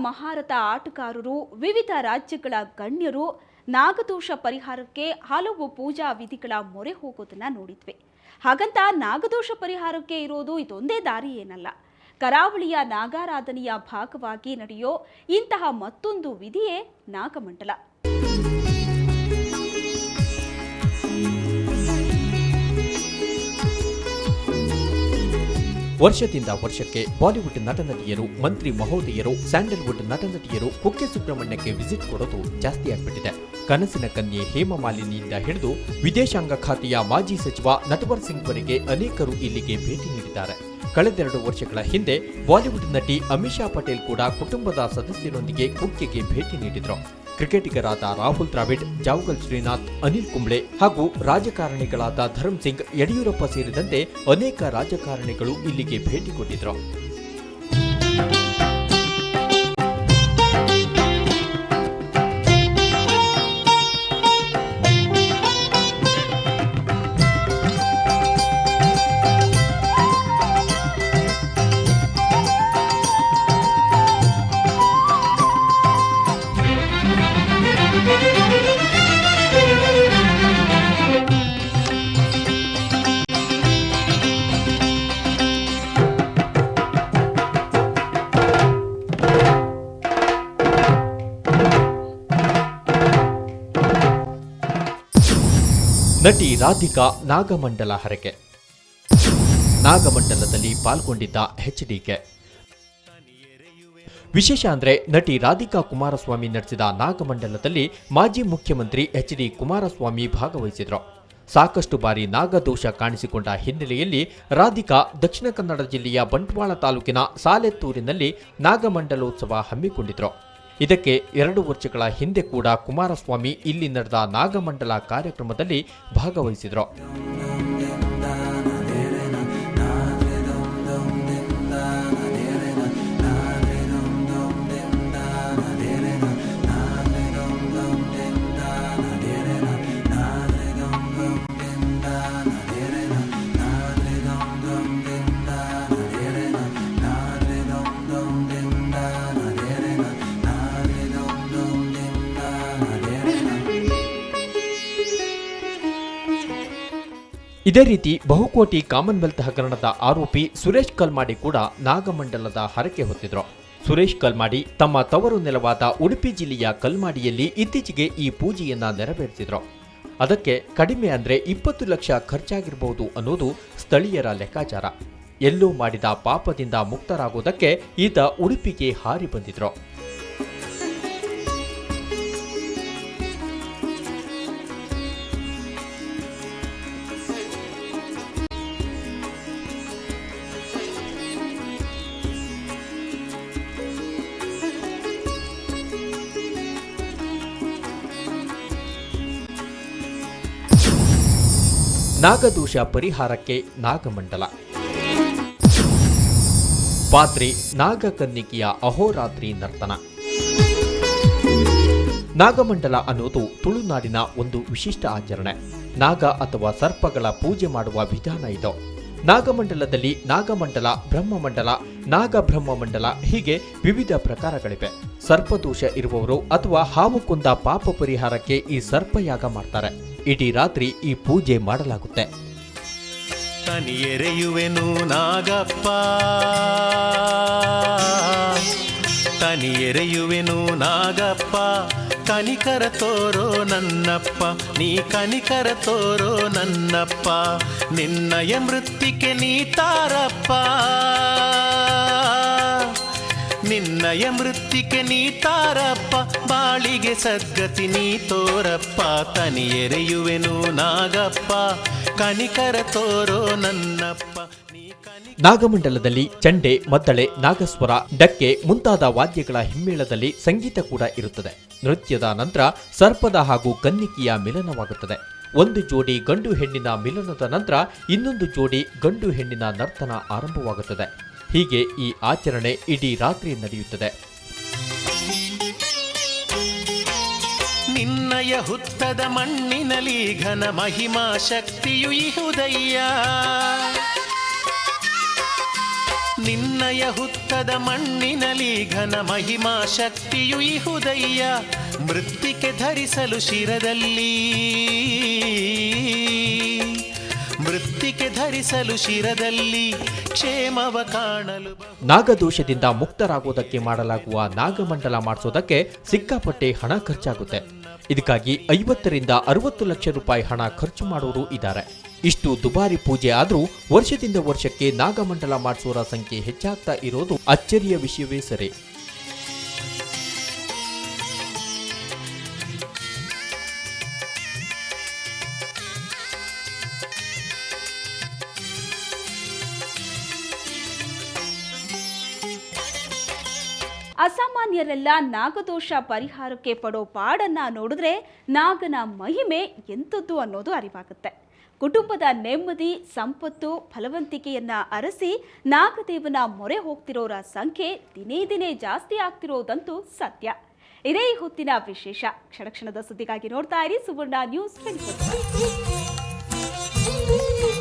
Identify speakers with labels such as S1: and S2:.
S1: ಮಹಾರಥ ಆಟಗಾರರು, ವಿವಿಧ ರಾಜ್ಯಗಳ ಗಣ್ಯರು ನಾಗದೋಷ ಪರಿಹಾರಕ್ಕೆ ಹಲವು ಪೂಜಾ ವಿಧಿಗಳ ಮೊರೆ ಹೋಗೋದನ್ನ ನೋಡಿದ್ವಿ. ಹಾಗಂತ ನಾಗದೋಷ ಪರಿಹಾರಕ್ಕೆ ಇರೋದು ಇದೊಂದೇ ದಾರಿ ಏನಲ್ಲ. ಕರಾವಳಿಯ ನಾಗಾರಾಧನೆಯ ಭಾಗವಾಗಿ ನಡೆಯೋ ಇಂತಹ ಮತ್ತೊಂದು ವಿಧಿಯೇ ನಾಗಮಂಡಲ.
S2: ವರ್ಷದಿಂದ ವರ್ಷಕ್ಕೆ ಬಾಲಿವುಡ್ ನಟನಟಿಯರು, ಮಂತ್ರಿ ಮಹೋದಯರು, ಸ್ಯಾಂಡಲ್ವುಡ್ ನಟನಟಿಯರು ಕುಕ್ಕೆ ಸುಬ್ರಹ್ಮಣ್ಯಕ್ಕೆ ವಿಸಿಟ್ ಕೊಡೋದು ಜಾಸ್ತಿ ಆಗ್ಬಿಟ್ಟಿದೆ. ಕನಸಿನ ಕನ್ಯೆ ಹೇಮಮಾಲಿನಿಯಿಂದ ಹಿಡಿದು ವಿದೇಶಾಂಗ ಖಾತೆಯ ಮಾಜಿ ಸಚಿವ ನಟವರ್ ಸಿಂಗ್ ವರೆಗೆ ಅನೇಕರು ಇಲ್ಲಿಗೆ ಭೇಟಿ ನೀಡಿದ್ದಾರೆ. ಕಳೆದೆರಡು ವರ್ಷಗಳ ಹಿಂದೆ ಬಾಲಿವುಡ್ ನಟಿ ಅಮಿಷಾ ಪಟೇಲ್ ಕೂಡ ಕುಟುಂಬದ ಸದಸ್ಯರೊಂದಿಗೆ ಕುಕ್ಕೆಗೆ ಭೇಟಿ ನೀಡಿದ್ರು. ಕ್ರಿಕೆಟಿಗರಾದ ರಾಹುಲ್ ದ್ರಾವಿಡ್, ಜಾವಗಲ್ ಶ್ರೀನಾಥ್, ಅನಿಲ್ ಕುಂಬ್ಳೆ ಹಾಗೂ ರಾಜಕಾರಣಿಗಳಾದ ಧರ್ಮ್ ಸಿಂಗ್, ಯಡಿಯೂರಪ್ಪ ಸೇರಿದಂತೆ ಅನೇಕ ರಾಜಕಾರಣಿಗಳು ಇಲ್ಲಿಗೆ ಭೇಟಿ ಕೊಟ್ಟಿದ್ರು. ನಟಿ ರಾಧಿಕಾ ನಾಗಮಂಡಲ ಹರಕೆ. ನಾಗಮಂಡಲದಲ್ಲಿ ಪಾಲ್ಗೊಂಡಿದ್ದ ಎಚ್ಡಿಕೆ. ವಿಶೇಷ ಅಂದ್ರೆ ನಟಿ ರಾಧಿಕಾ ಕುಮಾರಸ್ವಾಮಿ ನಡೆಸಿದ ನಾಗಮಂಡಲದಲ್ಲಿ ಮಾಜಿ ಮುಖ್ಯಮಂತ್ರಿ ಎಚ್ಡಿ ಕುಮಾರಸ್ವಾಮಿ ಭಾಗವಹಿಸಿದ್ರು. ಸಾಕಷ್ಟು ಬಾರಿ ನಾಗದೋಷ ಕಾಣಿಸಿಕೊಂಡ ಹಿನ್ನೆಲೆಯಲ್ಲಿ ರಾಧಿಕಾ ದಕ್ಷಿಣ ಕನ್ನಡ ಜಿಲ್ಲೆಯ ಬಂಟ್ವಾಳ ತಾಲೂಕಿನ ಸಾಲೆತ್ತೂರಿನಲ್ಲಿ ನಾಗಮಂಡಲೋತ್ಸವ ಹಮ್ಮಿಕೊಂಡಿದ್ರು. ಇದಕ್ಕೆ 2 ವರ್ಷಗಳ ಹಿಂದೆ ಕೂಡ ಕುಮಾರಸ್ವಾಮಿ ಇಲ್ಲಿ ನಡೆದ ನಾಗಮಂಡಲ ಕಾರ್ಯಕ್ರಮದಲ್ಲಿ ಭಾಗವಹಿಸಿದ್ರು. ಇದೇ ರೀತಿ ಬಹುಕೋಟಿ ಕಾಮನ್ವೆಲ್ತ್ ಹಗರಣದ ಆರೋಪಿ ಸುರೇಶ್ ಕಲ್ಮಾಡಿ ಕೂಡ ನಾಗಮಂಡಲದ ಹರಕೆ ಹೊತ್ತಿದ್ರು. ಸುರೇಶ್ ಕಲ್ಮಾಡಿ ತಮ್ಮ ತವರು ನೆಲವಾದ ಉಡುಪಿ ಜಿಲ್ಲೆಯ ಕಲ್ಮಾಡಿಯಲ್ಲಿ ಇತ್ತೀಚೆಗೆ ಈ ಪೂಜೆಯನ್ನ ನೆರವೇರಿಸಿದ್ರು. ಅದಕ್ಕೆ ಕಡಿಮೆ ಅಂದ್ರೆ 20 ಲಕ್ಷ ಖರ್ಚಾಗಿರಬಹುದು ಅನ್ನೋದು ಸ್ಥಳೀಯರ ಲೆಕ್ಕಾಚಾರ. ಎಲ್ಲೋ ಮಾಡಿದ ಪಾಪದಿಂದ ಮುಕ್ತರಾಗೋದಕ್ಕೆ ಈತ ಉಡುಪಿಗೆ ಹಾರಿ ಬಂದಿದ್ರು. ನಾಗದೋಷ ಪರಿಹಾರಕ್ಕೆ ನಾಗಮಂಡಲ. ಪಾತ್ರೆ ನಾಗಕನ್ನಿಕೆಯ ಅಹೋರಾತ್ರಿ ನರ್ತನ. ನಾಗಮಂಡಲ ಅನ್ನೋದು ತುಳುನಾಡಿನ ಒಂದು ವಿಶಿಷ್ಟ ಆಚರಣೆ. ನಾಗ ಅಥವಾ ಸರ್ಪಗಳ ಪೂಜೆ ಮಾಡುವ ವಿಧಾನ ಇದು. ನಾಗಮಂಡಲದಲ್ಲಿ ನಾಗಮಂಡಲ, ಬ್ರಹ್ಮಮಂಡಲ, ನಾಗಬ್ರಹ್ಮಮಂಡಲ ಹೀಗೆ ವಿವಿಧ ಪ್ರಕಾರಗಳಿವೆ. ಸರ್ಪದೋಷ ಇರುವವರು ಅಥವಾ ಹಾವು ಕೊಂದ ಪಾಪ ಪರಿಹಾರಕ್ಕೆ ಈ ಸರ್ಪಯಾಗ ಮಾಡ್ತಾರೆ. ಇಡೀ ರಾತ್ರಿ ಈ ಪೂಜೆ ಮಾಡಲಾಗುತ್ತೆ.
S3: ತನಿಯೆರೆಯುವೆನು ನಾಗಪ್ಪ, ತನಿಯೆರೆಯುವೆನು ನಾಗಪ್ಪ, ಕನಿಕರ ತೋರೋ ನನ್ನಪ್ಪ, ನೀ ಕನಿಕರ ತೋರೋ ನನ್ನಪ್ಪ, ನಿನ್ನಯ ಮೃತ್ತಿಕೆ ನೀ ತಾರಪ್ಪ, ನಿನ್ನಯ ಮೃತ್ತಿಕೆ ನೀ ತಾರಪ್ಪ, ಬಾಳಿಗೆ ಸದ್ಗತಿ ನೀ ತೋರಪ್ಪ, ತನಿಯೆರೆಯುವೆನು ನಾಗಪ್ಪ, ಕನಿಕರ ತೋರೋ ನನ್ನಪ್ಪ.
S2: ನಾಗಮಂಡಲದಲ್ಲಿ ಚಂಡೆ, ಮದ್ದಳೆ, ನಾಗಸ್ವರ, ಡಕ್ಕೆ ಮುಂತಾದ ವಾದ್ಯಗಳ ಹಿಮ್ಮೇಳದಲ್ಲಿ ಸಂಗೀತ ಕೂಡ ಇರುತ್ತದೆ. ನೃತ್ಯದ ನಂತರ ಸರ್ಪದ ಹಾಗೂ ಕನ್ನಿಕೆಯ ಮಿಲನವಾಗುತ್ತದೆ. ಒಂದು ಜೋಡಿ ಗಂಡು ಹೆಣ್ಣಿನ ಮಿಲನದ ನಂತರ ಇನ್ನೊಂದು ಜೋಡಿ ಗಂಡು ಹೆಣ್ಣಿನ ನರ್ತನ ಆರಂಭವಾಗುತ್ತದೆ. ಹೀಗೆ ಈ ಆಚರಣೆ ಇಡೀ ರಾತ್ರಿ ನಡೆಯುತ್ತದೆ.
S3: ನಿನ್ನಯ ಹುತ್ತದ ಮಣ್ಣಿನಲ್ಲಿ ಘನ ಮಹಿಮಾ ಶಕ್ತಿಯು ಇಹುದಯ್ಯ, ನಿನ್ನಯ ಹುತ್ತದ ಮಣ್ಣಿನಲಿ ಘನ ಮಹಿಮಾ ಶಕ್ತಿಯು ಇಹುದಯ್ಯ ಮೃತ್ತಿಕೆ ಧರಿಸಲು ಶಿರದಲ್ಲಿ ಕ್ಷೇಮವ ಕಾಣಲು
S2: ನಾಗದೋಷದಿಂದ ಮುಕ್ತರಾಗುವುದಕ್ಕೆ ಮಾಡಲಾಗುವ ನಾಗಮಂಡಲ ಮಾಡಿಸೋದಕ್ಕೆ ಸಿಕ್ಕಾಪಟ್ಟೆ ಹಣ ಖರ್ಚಾಗುತ್ತೆ. ಇದಕ್ಕಾಗಿ 50 ರಿಂದ 60 ಲಕ್ಷ ರೂಪಾಯಿ ಹಣ ಖರ್ಚು ಮಾಡೋರು ಇದ್ದಾರೆ. ಇಷ್ಟು ದುಬಾರಿ ಪೂಜೆ ಆದರೂ ವರ್ಷದಿಂದ ವರ್ಷಕ್ಕೆ ನಾಗಮಂಡಲ ಮಾಡಿಸೋರ ಸಂಖ್ಯೆ ಹೆಚ್ಚಾಗ್ತಾ ಇರೋದು ಅಚ್ಚರಿಯ ವಿಷಯವೇ ಸರಿ.
S1: ಅಸಾಮಾನ್ಯರೆಲ್ಲ ನಾಗದೋಷ ಪರಿಹಾರಕ್ಕೆ ಪಡೋ ಪಾಡನ್ನ ನೋಡಿದ್ರೆ ನಾಗನ ಮಹಿಮೆ ಎಂಥದ್ದು ಅನ್ನೋದು ಅರಿವಾಗುತ್ತೆ. ಕುಟುಂಬದ ನೆಮ್ಮದಿ, ಸಂಪತ್ತು, ಫಲವಂತಿಕೆಯನ್ನ ಅರಸಿ ನಾಗದೇವನ ಮೊರೆ ಹೋಗ್ತಿರೋರ ಸಂಖ್ಯೆ ದಿನೇ ದಿನೇ ಜಾಸ್ತಿ ಆಗ್ತಿರೋದಂತೂ ಸತ್ಯ. ಇದೇ ಈ ಹೊತ್ತಿನ ವಿಶೇಷ. ಕ್ಷಣ ಕ್ಷಣದ ಸುದ್ದಿಗಾಗಿ ನೋಡ್ತಾ ಇರಿ ಸುವರ್ಣ ನ್ಯೂಸ್ 24.